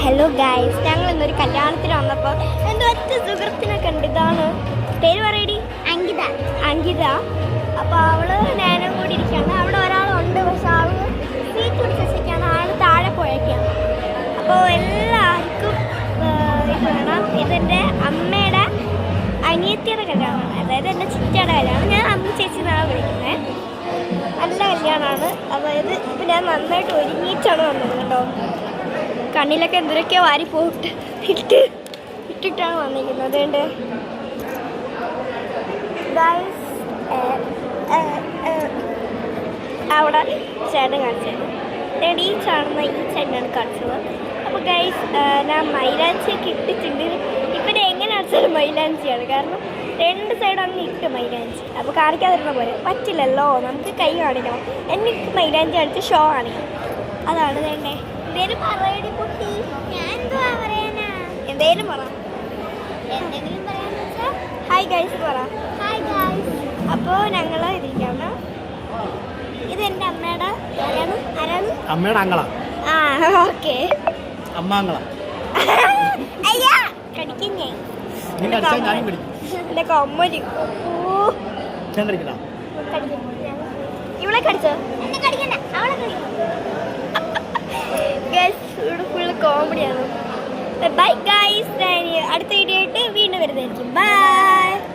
Hello guys, ഞങ്ങൾ ഇന്നൊരു കല്യാണത്തിന് വന്നപ്പോൾ എൻ്റെ ഒറ്റ സുഹൃത്തിനെ കണ്ട്. ഇതാണ് പേര് പറയടി. അങ്കിത. അങ്കിത. അപ്പോൾ അവള് ഞാനും കൂടി ഇരിക്കുകയാണ്. അവിടെ ഒരാളുണ്ട്, പക്ഷെ അവള് സീറ്റ് പിടിച്ചിരിക്കുകയാണ്. ആൾ താഴെ പോയേക്കാണ്. അപ്പോൾ എല്ലാവർക്കും ഇത് വേണം. ഇതെൻ്റെ അമ്മയുടെ അനിയത്തിയുടെ കല്യാണമാണ്, അതായത് എൻ്റെ ചിറ്റയുടെ കല്യാണം. ഞാൻ അമ്മ ചേച്ചി എന്നാണ് വിളിക്കുന്നത്. നല്ല കല്യാണമാണ്. അതായത് ഇപ്പം ഞാൻ നന്നായിട്ട് ഒരുങ്ങിയിട്ടാണ് വന്നത് കേട്ടോ. കണ്ണിലൊക്കെ എന്തൊക്കെയോ വാരി പോയിട്ട് ഇട്ടിട്ടാണ് വന്നിരിക്കുന്നത്. അതുകൊണ്ട് അവിടെ ചേട്ടൻ കാണിച്ചത്. അതുകൊണ്ട് ഈ കാണുന്ന ഈ ചേട്ടനാണ് കാണിച്ചത്. അപ്പോൾ ഗൈസ്, ഞാൻ മൈലാഞ്ചിയൊക്കെ ഇട്ടിട്ടുണ്ട്. ഇവിടെ എങ്ങനെ അടിച്ചാലും മൈലാഞ്ചിയാണ്, കാരണം രണ്ട് സൈഡും അങ്ങ് ഇട്ട് മൈലാഞ്ചി. അപ്പോൾ കാണിക്കാതിരുന്ന പോലെ പറ്റില്ലല്ലോ, നമുക്ക് കൈ കാണിക്കണം. എനിക്ക് മൈലാഞ്ചി അടിച്ച് ഷോ കാണിക്കണം. അതാണ് വേണ്ടേ. എന്തേലും പറയടി കുട്ടി. ഞാൻ എന്തുവാ പറയാനാ? എന്തേലും പറ. എന്തെങ്കിലും പറയാന്ന് വെച്ചാൽ ഹായ് ഗൈസ് പറ. Hi guys. അപ്പോൾ ഞങ്ങൾ ഇരിക്കാണ്. ഇത് എൻ്റെ അമ്മയുടെ ആരാണ്? അമ്മയുടെ അങ്ങളാ. ആ ഓക്കെ. അമ്മാങ്ങള. അയ്യാ കടിക്കും ഞാൻ. എൻ്റെ കമ്മല്. ഇവളെ കടിച്ചോ? എന്നെ കടിക്കണ്ട, അവളെ കടിക്കണം. ഇവിടെ ഫുള്ള് കോമഡിയാണ്. ബൈ ഗൈസ്, അടുത്ത വീഡിയോ ആയിട്ട് വീണ്ടും വരുന്നതായിരിക്കും. ബൈ.